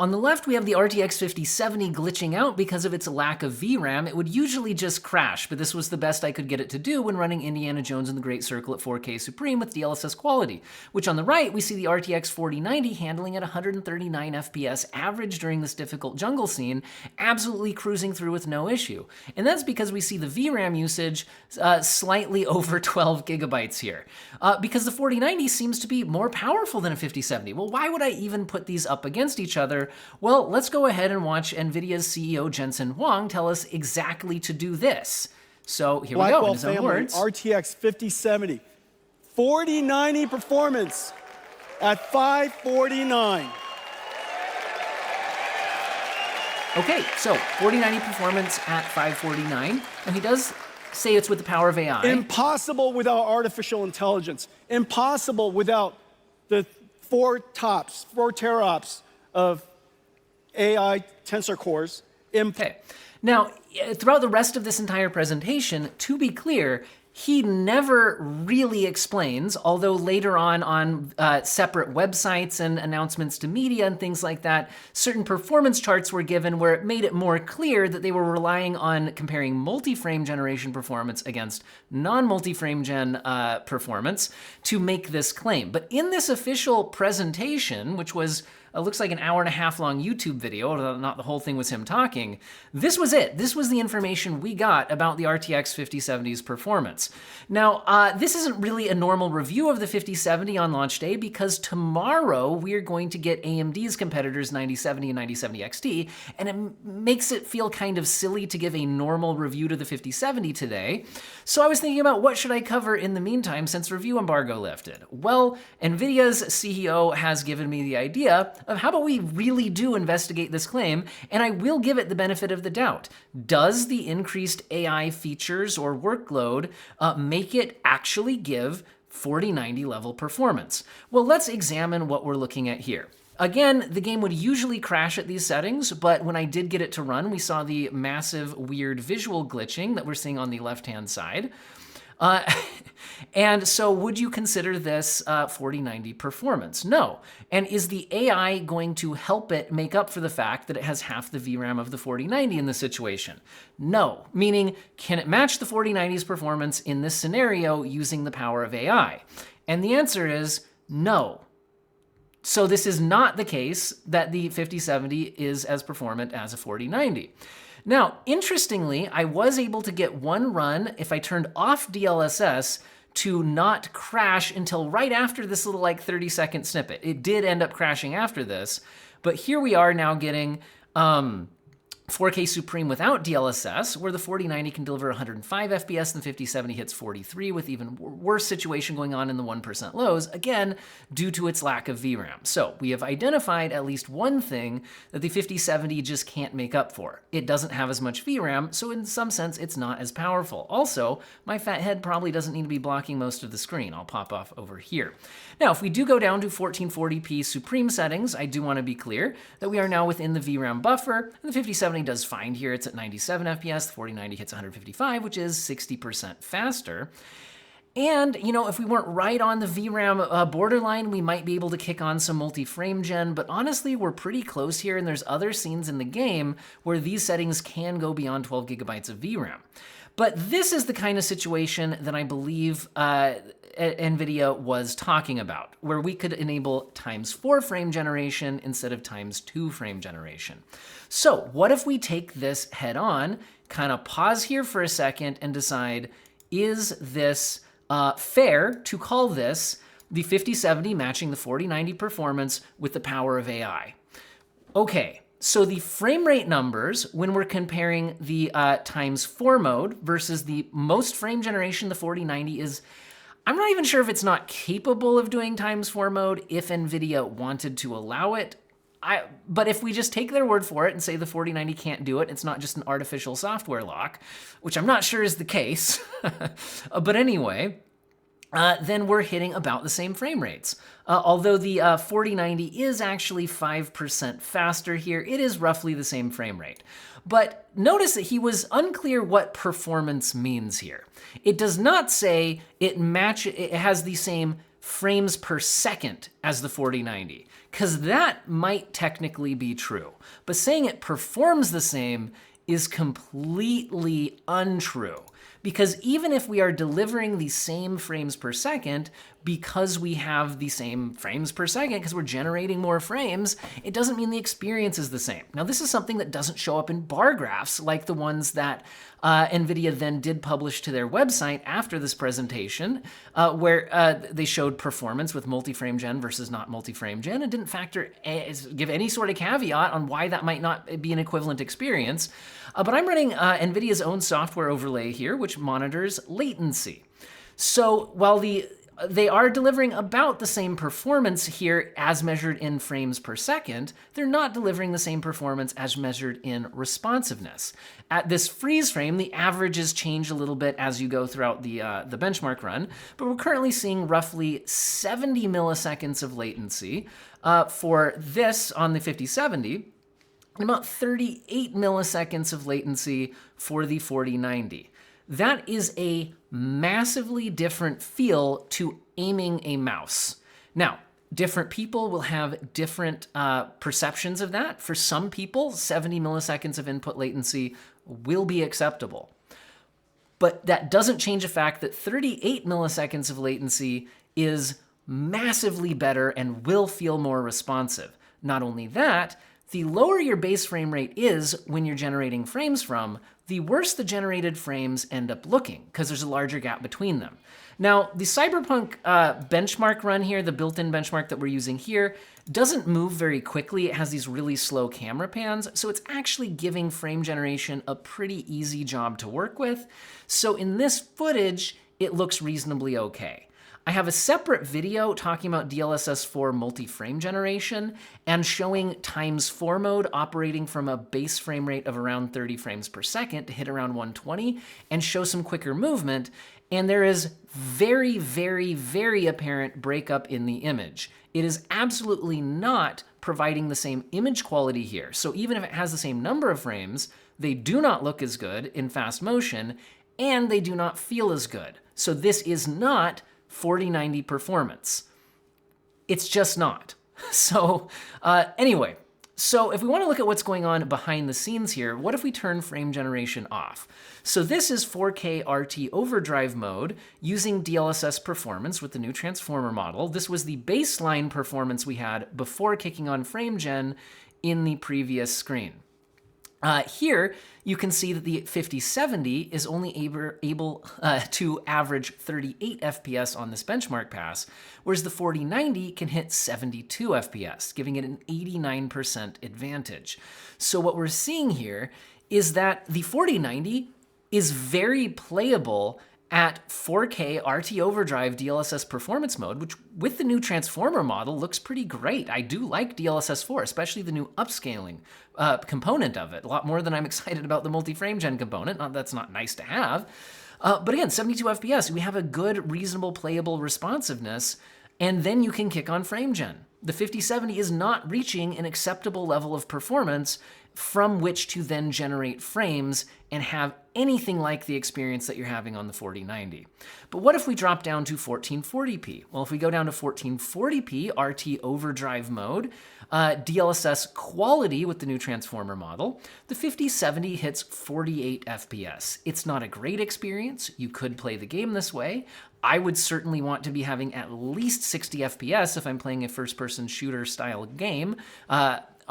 On the left, we have the RTX 5070 glitching out because of its lack of VRAM. It would usually just crash, but this was the best I could get it to do when running Indiana Jones and the Great Circle at 4K Supreme with DLSS quality, which on the right, we see the RTX 4090 handling at 139 FPS average during this difficult jungle scene, absolutely cruising through with no issue. And that's because we see the VRAM usage slightly over 12 gigabytes here, because the 4090 seems to be more powerful than a 5070. Well, why would I even put these up against each other? Well, let's go ahead and watch Nvidia's CEO Jensen Huang tell us exactly to do this. So here we go, in his own words. RTX 5070, 4090 performance at 549. Okay, so 4090 performance at 549, and he does say it's with the power of AI. Impossible without artificial intelligence. Impossible without the 4 teraops of AI tensor cores. Okay. Now, throughout the rest of this entire presentation, to be clear, he never really explains, although later on separate websites and announcements to media and things like that, certain performance charts were given where it made it more clear that they were relying on comparing multi-frame generation performance against non-multi-frame gen performance to make this claim. But in this official presentation, which was looks like an hour-and-a-half long YouTube video, although not the whole thing was him talking. This was it. This was the information we got about the RTX 5070's performance. Now, this isn't really a normal review of the 5070 on launch day because tomorrow we are going to get AMD's competitors 9070 and 9070 XT, and it makes it feel kind of silly to give a normal review to the 5070 today. So I was thinking about what should I cover in the meantime since review embargo lifted. Well, Nvidia's CEO has given me the idea of how about we really do investigate this claim, and I will give it the benefit of the doubt. Does the increased AI features or workload make it actually give 4090 level performance? Well, let's examine what we're looking at here. Again, the game would usually crash at these settings, but when I did get it to run, we saw the massive weird visual glitching that we're seeing on the left-hand side. And so would you consider this 4090 performance? No. And is the AI going to help it make up for the fact that it has half the VRAM of the 4090 in this situation? No. Meaning, can it match the 4090's performance in this scenario using the power of AI? And the answer is no. So this is not the case that the 5070 is as performant as a 4090. Now, interestingly, I was able to get one run, if I turned off DLSS, to not crash until right after this little 30-second snippet. It did end up crashing after this, but here we are now getting 4K Supreme without DLSS, where the 4090 can deliver 105 FPS and the 5070 hits 43, with even worse situation going on in the 1% lows, again, due to its lack of VRAM. So we have identified at least one thing that the 5070 just can't make up for. It doesn't have as much VRAM, so in some sense, it's not as powerful. Also, my fat head probably doesn't need to be blocking most of the screen. I'll pop off over here. Now, if we do go down to 1440p Supreme settings, I do want to be clear that we are now within the VRAM buffer, and the 5070 does fine here. It's at 97 FPS, the 4090 hits 155, which is 60% faster. And, if we weren't right on the VRAM borderline, we might be able to kick on some multi-frame gen, but honestly, we're pretty close here, and there's other scenes in the game where these settings can go beyond 12 gigabytes of VRAM. But this is the kind of situation that I believe Nvidia was talking about, where we could enable ×4 frame generation instead of ×2 frame generation. So what if we take this head on, kind of pause here for a second and decide, is this fair to call this the 5070 matching the 4090 performance with the power of AI? Okay. So the frame rate numbers, when we're comparing the ×4 mode versus the most frame generation the 4090 is, I'm not even sure if it's not capable of doing ×4 mode if NVIDIA wanted to allow it. But if we just take their word for it and say the 4090 can't do it, it's not just an artificial software lock, which I'm not sure is the case. But anyway, then we're hitting about the same frame rates. Although the 4090 is actually 5% faster here, it is roughly the same frame rate. But notice that he was unclear what performance means here. It does not say it has the same frames per second as the 4090, because that might technically be true. But saying it performs the same is completely untrue. Because even if we are delivering the same frames per second, because we have the same frames per second, because we're generating more frames, it doesn't mean the experience is the same. Now, this is something that doesn't show up in bar graphs like the ones that Nvidia then did publish to their website after this presentation, where they showed performance with multi-frame gen versus not multi-frame gen, and didn't give any sort of caveat on why that might not be an equivalent experience. But I'm running Nvidia's own software overlay here, which monitors latency. So while they are delivering about the same performance here as measured in frames per second, they're not delivering the same performance as measured in responsiveness. At this freeze frame, the averages change a little bit as you go throughout the benchmark run, but we're currently seeing roughly 70 milliseconds of latency for this on the 5070, and about 38 milliseconds of latency for the 4090. That is a massively different feel to aiming a mouse. Now, different people will have different perceptions of that. For some people, 70 milliseconds of input latency will be acceptable. But that doesn't change the fact that 38 milliseconds of latency is massively better and will feel more responsive. Not only that, the lower your base frame rate is when you're generating frames from, the worse the generated frames end up looking, because there's a larger gap between them. Now, the Cyberpunk benchmark run here, the built-in benchmark that we're using here, doesn't move very quickly. It has these really slow camera pans, so it's actually giving frame generation a pretty easy job to work with. So in this footage, it looks reasonably okay. I have a separate video talking about DLSS 4 multi-frame generation and showing ×4 mode operating from a base frame rate of around 30 frames per second to hit around 120 and show some quicker movement. And there is very, very, very apparent breakup in the image. It is absolutely not providing the same image quality here. So even if it has the same number of frames, they do not look as good in fast motion and they do not feel as good. So this is not 4090 performance. It's just not. So anyway, so if we want to look at what's going on behind the scenes here, what if we turn frame generation off? So this is 4K RT Overdrive mode using DLSS performance with the new transformer model. This was the baseline performance we had before kicking on frame gen in the previous screen. Here, you can see that the 5070 is only able to average 38 FPS on this benchmark pass, whereas the 4090 can hit 72 FPS, giving it an 89% advantage. So what we're seeing here is that the 4090 is very playable at 4K RT Overdrive DLSS performance mode, which with the new transformer model looks pretty great. I do like DLSS 4, especially the new upscaling component of it, a lot more than I'm excited about the multi-frame gen component. That's not nice to have. But again, 72 FPS, we have a good, reasonable, playable responsiveness, and then you can kick on frame gen. The 5070 is not reaching an acceptable level of performance from which to then generate frames and have anything like the experience that you're having on the 4090. But what if we drop down to 1440p? Well, if we go down to 1440p RT Overdrive mode, DLSS quality with the new transformer model, the 5070 hits 48 FPS. It's not a great experience. You could play the game this way. I would certainly want to be having at least 60 FPS if I'm playing a first-person shooter style game.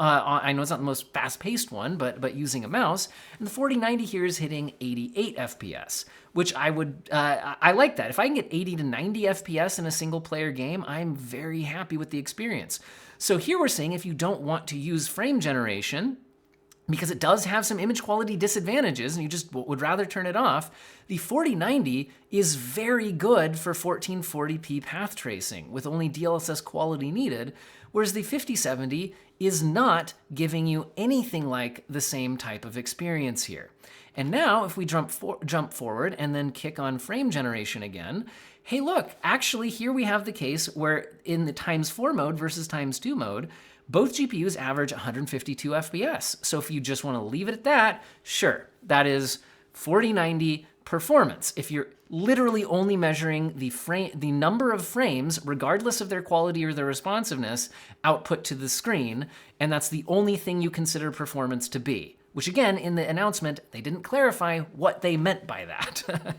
I know it's not the most fast-paced one, but using a mouse. And the 4090 here is hitting 88 FPS, which I like that. If I can get 80 to 90 FPS in a single-player game, I'm very happy with the experience. So here we're saying if you don't want to use frame generation, because it does have some image quality disadvantages and you just would rather turn it off, the 4090 is very good for 1440p path tracing with only DLSS quality needed, whereas the 5070 is not giving you anything like the same type of experience here. And now if we jump forward and then kick on frame generation again, hey look, actually here we have the case where in the ×4 mode versus ×2 mode, both GPUs average 152 FPS. So if you just want to leave it at that, sure, that is 4090 performance. If you're literally only measuring the number of frames, regardless of their quality or their responsiveness, output to the screen, and that's the only thing you consider performance to be. Which again, in the announcement, they didn't clarify what they meant by that.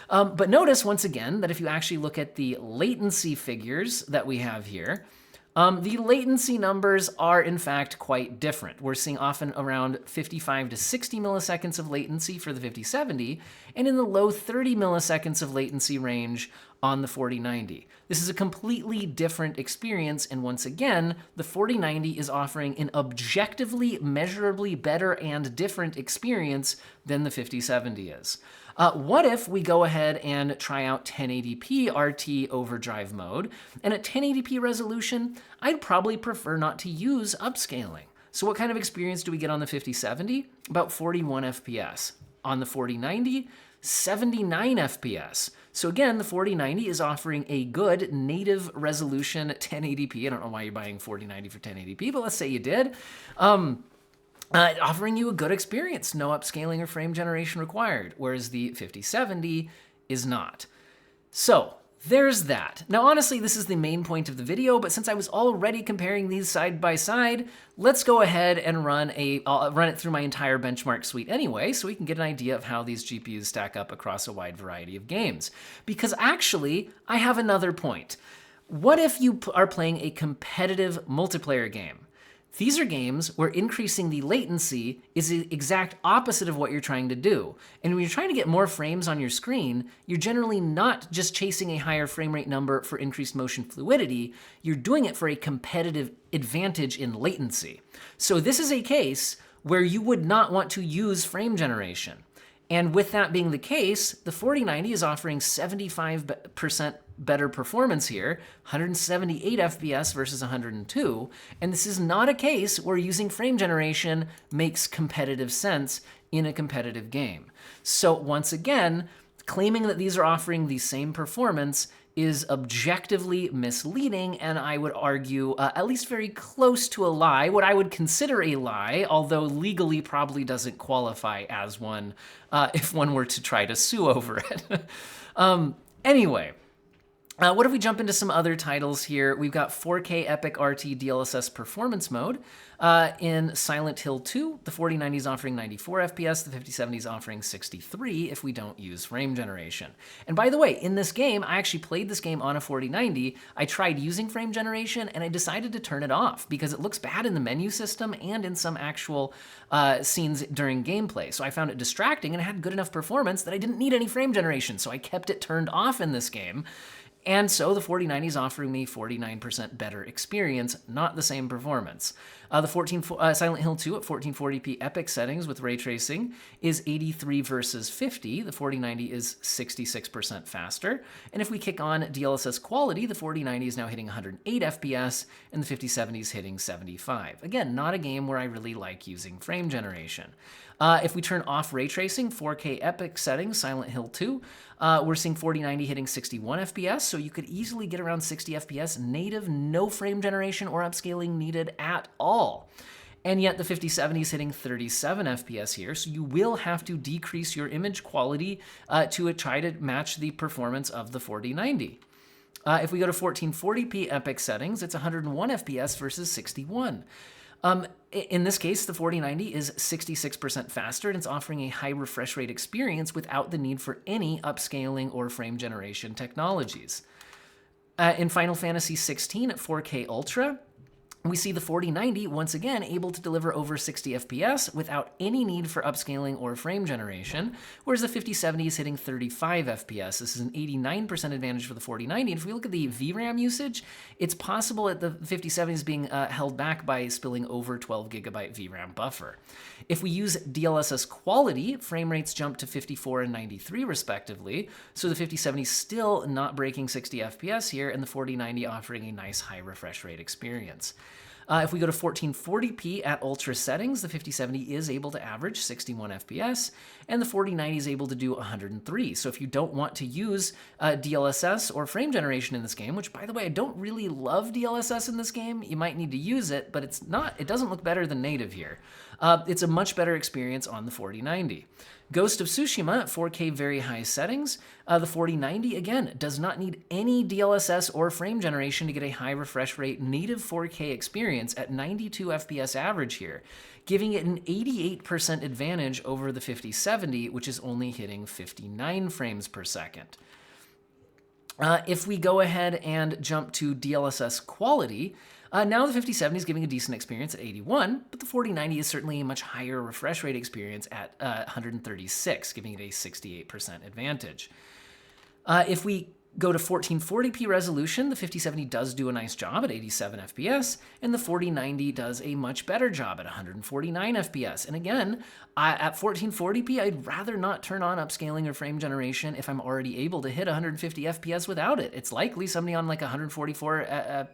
But notice once again that if you actually look at the latency figures that we have here, the latency numbers are in fact quite different. We're seeing often around 55 to 60 milliseconds of latency for the 5070, and in the low 30 milliseconds of latency range on the 4090. This is a completely different experience, and once again, the 4090 is offering an objectively, measurably better and different experience than the 5070 is. What if we go ahead and try out 1080p RT Overdrive mode? And at 1080p resolution, I'd probably prefer not to use upscaling. So what kind of experience do we get on the 5070? About 41 FPS. On the 4090, 79 FPS. So again, the 4090 is offering a good native resolution 1080p. I don't know why you're buying 4090 for 1080p, but let's say you did. Offering you a good experience, no upscaling or frame generation required, whereas the 5070 is not. So there's that. Now, honestly, this is the main point of the video, but since I was already comparing these side by side, let's go ahead and run it through my entire benchmark suite anyway, so we can get an idea of how these GPUs stack up across a wide variety of games. Because actually, I have another point. What if you are playing a competitive multiplayer game? These are games where increasing the latency is the exact opposite of what you're trying to do. And when you're trying to get more frames on your screen, you're generally not just chasing a higher frame rate number for increased motion fluidity, you're doing it for a competitive advantage in latency. So this is a case where you would not want to use frame generation. And with that being the case, the 4090 is offering 75% better performance here, 178 FPS versus 102, and this is not a case where using frame generation makes competitive sense in a competitive game. So once again, claiming that these are offering the same performance is objectively misleading, and I would argue at least very close to a lie, what I would consider a lie, although legally probably doesn't qualify as one if one were to try to sue over it. Anyway, what if we jump into some other titles here? We've got 4K Epic RT DLSS Performance Mode. In Silent Hill 2, the 4090 is offering 94 FPS, the 5070 is offering 63 if we don't use frame generation. And by the way, in this game, I actually played this game on a 4090. I tried using frame generation and I decided to turn it off because it looks bad in the menu system and in some actual scenes during gameplay. So I found it distracting and it had good enough performance that I didn't need any frame generation, so I kept it turned off in this game. And so the 4090 is offering me 49% better experience, not the same performance. Silent Hill 2 at 1440p Epic settings with ray tracing is 83 versus 50. The 4090 is 66% faster. And if we kick on DLSS quality, the 4090 is now hitting 108 FPS and the 5070 is hitting 75. Again, not a game where I really like using frame generation. If we turn off ray tracing, 4K Epic settings, Silent Hill 2, we're seeing 4090 hitting 61 FPS, so you could easily get around 60 FPS native, no frame generation or upscaling needed at all. And yet the 5070 is hitting 37 FPS here, so you will have to decrease your image quality to try to match the performance of the 4090. If we go to 1440p Epic settings, it's 101 FPS versus 61. In this case, the 4090 is 66% faster and it's offering a high refresh rate experience without the need for any upscaling or frame generation technologies. In Final Fantasy XVI at 4K Ultra, we see the 4090 once again able to deliver over 60 FPS without any need for upscaling or frame generation, whereas the 5070 is hitting 35 FPS. This is an 89% advantage for the 4090. And if we look at the VRAM usage, it's possible that the 5070 is being held back by spilling over 12 gigabyte VRAM buffer. If we use DLSS quality, frame rates jump to 54 and 93 respectively, so the 5070 is still not breaking 60 FPS here, and the 4090 offering a nice high refresh rate experience. If we go to 1440p at ultra settings, the 5070 is able to average 61 FPS, and the 4090 is able to do 103. So if you don't want to use DLSS or frame generation in this game, which by the way, I don't really love DLSS in this game, you might need to use it, but it doesn't look better than native here. It's a much better experience on the 4090. Ghost of Tsushima at 4K very high settings. The 4090, again, does not need any DLSS or frame generation to get a high refresh rate native 4K experience at 92 FPS average here, giving it an 88% advantage over the 5070, which is only hitting 59 frames per second. If we go ahead and jump to DLSS quality, now the 5070 is giving a decent experience at 81, but the 4090 is certainly a much higher refresh rate experience at 136, giving it a 68% advantage. If we go to 1440p resolution, the 5070 does do a nice job at 87 FPS, and the 4090 does a much better job at 149 FPS. And again, at 1440p, I'd rather not turn on upscaling or frame generation if I'm already able to hit 150 FPS without it. It's likely somebody on like a 144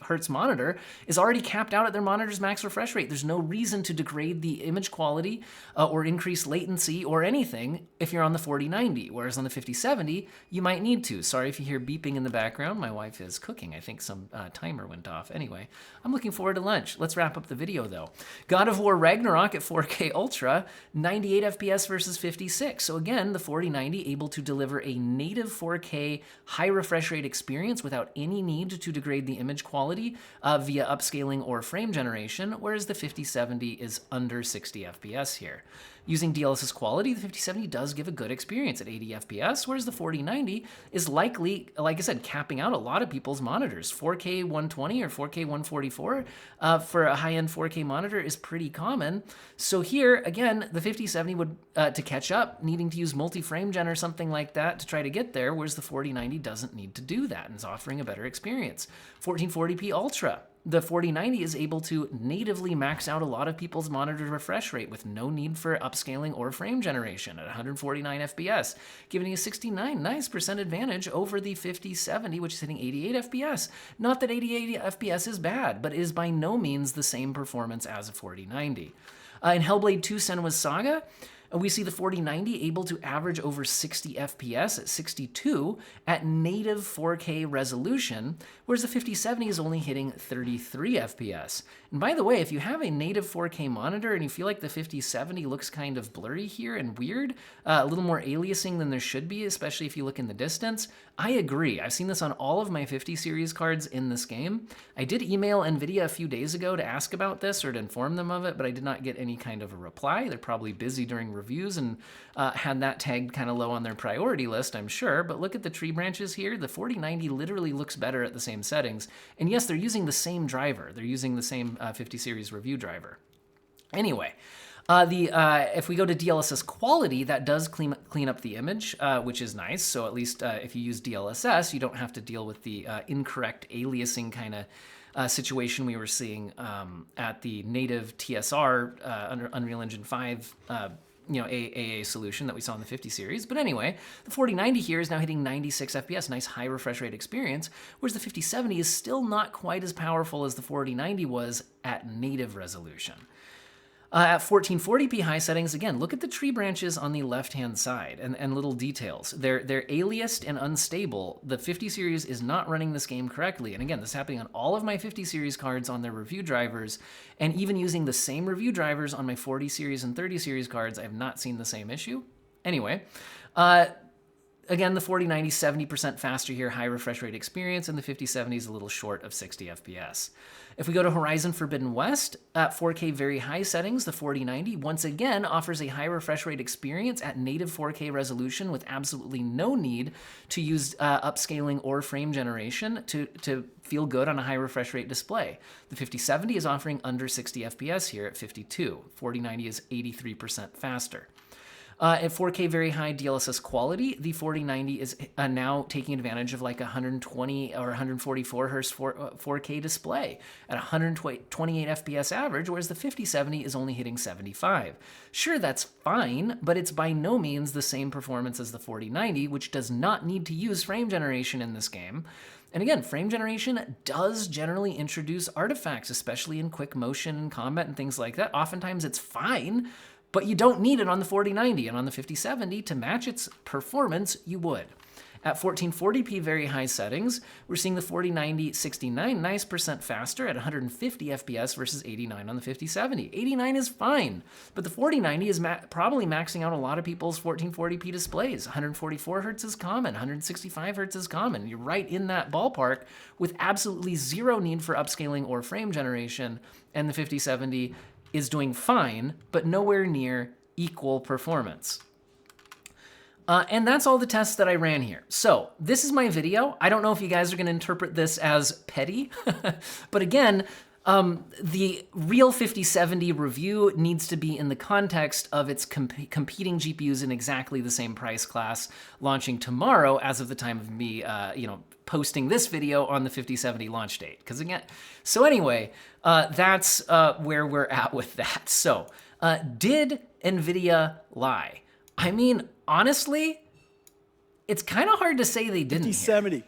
hertz monitor is already capped out at their monitor's max refresh rate. There's no reason to degrade the image quality or increase latency or anything if you're on the 4090, whereas on the 5070, you might need to. Sorry if you hear beeping in the background. My wife is cooking. I think some timer went off. Anyway, I'm looking forward to lunch. Let's wrap up the video though. God of War Ragnarok at 4K Ultra, 98 FPS versus 56. So again, the 4090 able to deliver a native 4K high refresh rate experience without any need to degrade the image quality via upscaling or frame generation, whereas the 5070 is under 60 FPS here. Using DLSS quality, the 5070 does give a good experience at 80 FPS, whereas the 4090 is likely, like I said, capping out a lot of people's monitors. 4K 120 or 4K 144 for a high-end 4K monitor is pretty common. So here, again, the 5070 would, to catch up, needing to use multi-frame gen or something like that to try to get there, whereas the 4090 doesn't need to do that and is offering a better experience. 1440p Ultra. The 4090 is able to natively max out a lot of people's monitor refresh rate with no need for upscaling or frame generation at 149 FPS, giving a 69% advantage over the 5070, which is hitting 88 FPS. Not that 88 FPS is bad, but it is by no means the same performance as a 4090. In Hellblade 2 Senua's Saga, we see the 4090 able to average over 60 FPS at 62 at native 4K resolution, whereas the 5070 is only hitting 33 FPS. And by the way, if you have a native 4K monitor and you feel like the 5070 looks kind of blurry here and weird, a little more aliasing than there should be, especially if you look in the distance, I agree. I've seen this on all of my 50 series cards in this game. I did email Nvidia a few days ago to ask about this or to inform them of it, but I did not get any kind of a reply. They're probably busy during reviews and had that tagged kind of low on their priority list, I'm sure. But look at the tree branches here. The 4090 literally looks better at the same settings. And yes, they're using the same driver. They're using the same 50 series review driver. Anyway, if we go to DLSS quality, that does clean up the image, which is nice. So at least if you use DLSS, you don't have to deal with the incorrect aliasing kind of situation we were seeing at the native TSR under Unreal Engine 5 AA solution that we saw in the 50 series. But anyway, the 4090 here is now hitting 96 FPS, nice high refresh rate experience, whereas the 5070 is still not quite as powerful as the 4090 was at native resolution. At 1440p high settings, again, look at the tree branches on the left-hand side and little details. They're aliased and unstable. The 50 series is not running this game correctly. And again, this is happening on all of my 50 series cards on their review drivers, and even using the same review drivers on my 40 series and 30 series cards, I have not seen the same issue. Anyway, again, the 4090 is 70% faster here, high refresh rate experience, and the 5070 is a little short of 60 FPS. If we go to Horizon Forbidden West, at 4K very high settings, the 4090 once again offers a high refresh rate experience at native 4K resolution with absolutely no need to use upscaling or frame generation to feel good on a high refresh rate display. The 5070 is offering under 60 FPS here at 52. 4090 is 83% faster. At 4K very high DLSS quality, the 4090 is now taking advantage of like 120 or 144 hertz 4K display at 128 FPS average, whereas the 5070 is only hitting 75. Sure, that's fine, but it's by no means the same performance as the 4090, which does not need to use frame generation in this game. And again, frame generation does generally introduce artifacts, especially in quick motion and combat and things like that. Oftentimes it's fine, but you don't need it on the 4090, and on the 5070 to match its performance, you would. At 1440p very high settings, we're seeing the 4090 69 nice percent faster at 150 FPS versus 89 on the 5070. 89 is fine, but the 4090 is probably maxing out a lot of people's 1440p displays. 144 Hz is common, 165 Hz is common. You're right in that ballpark with absolutely zero need for upscaling or frame generation, and the 5070 is doing fine, but nowhere near equal performance. And that's all the tests that I ran here. So this is my video. I don't know if you guys are gonna interpret this as petty, but again, the real 5070 review needs to be in the context of its competing GPUs in exactly the same price class launching tomorrow as of the time of me, posting this video on the 5070 launch date. Because again, so anyway, that's where we're at with that. So did Nvidia lie? I mean, honestly, it's kind of hard to say they didn't. 5070,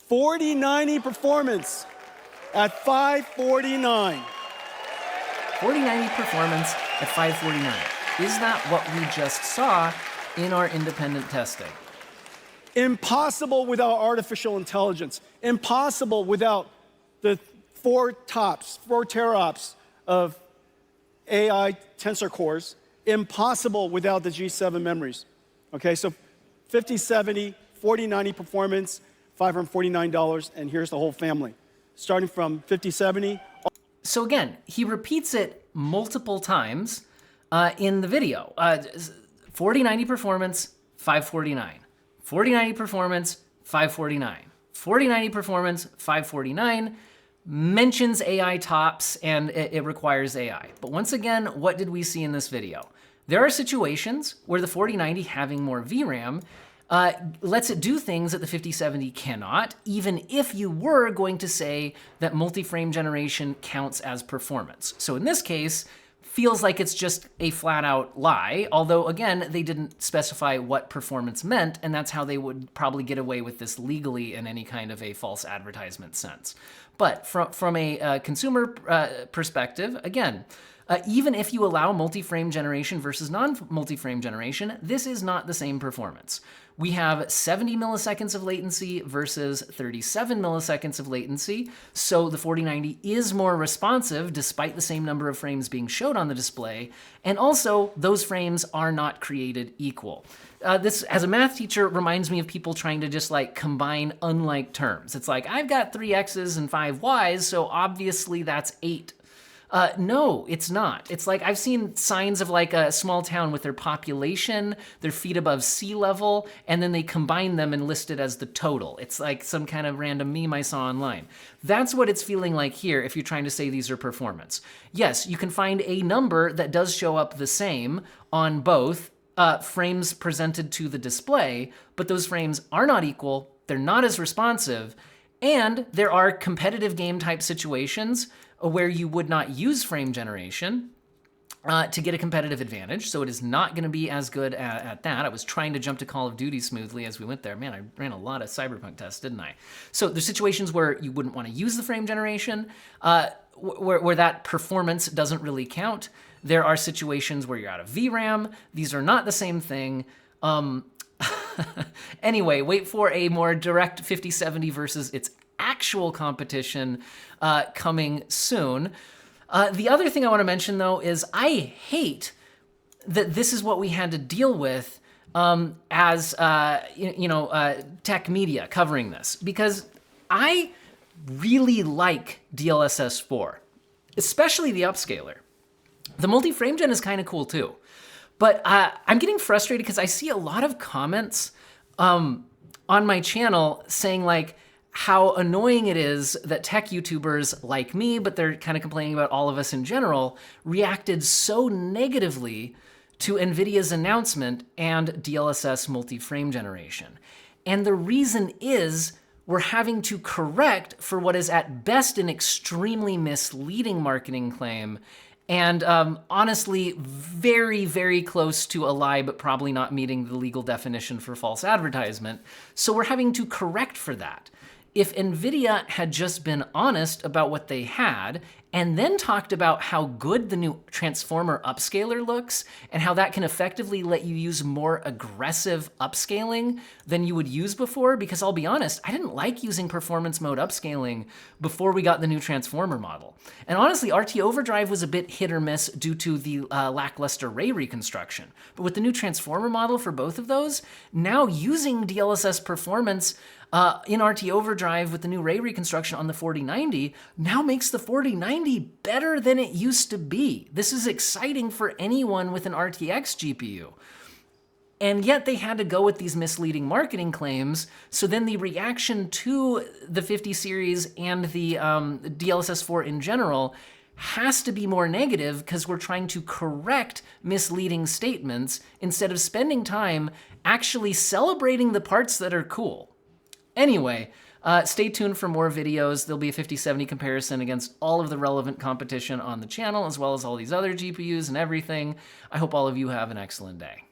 4090 performance at 549. 4090 performance at 549. Is that what we just saw in our independent testing? Impossible without artificial intelligence. Impossible without the 4 teraops of AI tensor cores. Impossible without the G7 memories. Okay, so 5070, 4090 performance, $549, and here's the whole family. Starting from 5070. So again, he repeats it multiple times in the video. 4090 performance, 549. 4090 performance, 549. 4090 performance, 549. Mentions AI tops and it requires AI. But once again, what did we see in this video? There are situations where the 4090 having more VRAM lets it do things that the 5070 cannot, even if you were going to say that multi-frame generation counts as performance. So in this case, feels like it's just a flat out lie, although again, they didn't specify what performance meant, and that's how they would probably get away with this legally in any kind of a false advertisement sense. But from a consumer perspective, again, even if you allow multi-frame generation versus non-multi-frame generation, this is not the same performance. We have 70 milliseconds of latency versus 37 milliseconds of latency, so the 4090 is more responsive despite the same number of frames being showed on the display, and also those frames are not created equal. This, as a math teacher, reminds me of people trying to just like combine unlike terms. It's like, I've got 3 X's and 5 Y's, so obviously that's 8. No, it's not. It's like I've seen signs of like a small town with their population, their feet above sea level, and then they combine them and list it as the total. It's like some kind of random meme I saw online. That's what it's feeling like here if you're trying to say these are performance. Yes, you can find a number that does show up the same on both frames presented to the display, but those frames are not equal, they're not as responsive, and there are competitive game type situations where you would not use frame generation to get a competitive advantage, so it is not going to be as good at that. I was trying to jump to Call of Duty smoothly as we went there. Man, I ran a lot of Cyberpunk tests, didn't I? So there's situations where you wouldn't want to use the frame generation, where that performance doesn't really count. There are situations where you're out of VRAM. These are not the same thing. Anyway, wait for a more direct 5070 versus its actual competition coming soon. The other thing I want to mention, though, is I hate that this is what we had to deal with as tech media covering this, because I really like DLSS 4, especially the upscaler. The multi-frame gen is kind of cool too, but I'm getting frustrated because I see a lot of comments on my channel saying like, how annoying it is that tech YouTubers like me, but they're kind of complaining about all of us in general, reacted so negatively to NVIDIA's announcement and DLSS multi-frame generation. And the reason is we're having to correct for what is at best an extremely misleading marketing claim, and honestly, very, very close to a lie, but probably not meeting the legal definition for false advertisement. So we're having to correct for that. If Nvidia had just been honest about what they had and then talked about how good the new transformer upscaler looks and how that can effectively let you use more aggressive upscaling than you would use before, because I'll be honest, I didn't like using performance mode upscaling before we got the new transformer model. And honestly, RT Overdrive was a bit hit or miss due to the lackluster ray reconstruction. But with the new transformer model for both of those, now using DLSS performance in RT Overdrive with the new ray reconstruction on the 4090 now makes the 4090 better than it used to be. This is exciting for anyone with an RTX GPU. And yet they had to go with these misleading marketing claims. So then the reaction to the 50 series and the DLSS 4 in general has to be more negative because we're trying to correct misleading statements instead of spending time actually celebrating the parts that are cool. Anyway, stay tuned for more videos. There'll be a 5070 comparison against all of the relevant competition on the channel, as well as all these other GPUs and everything. I hope all of you have an excellent day.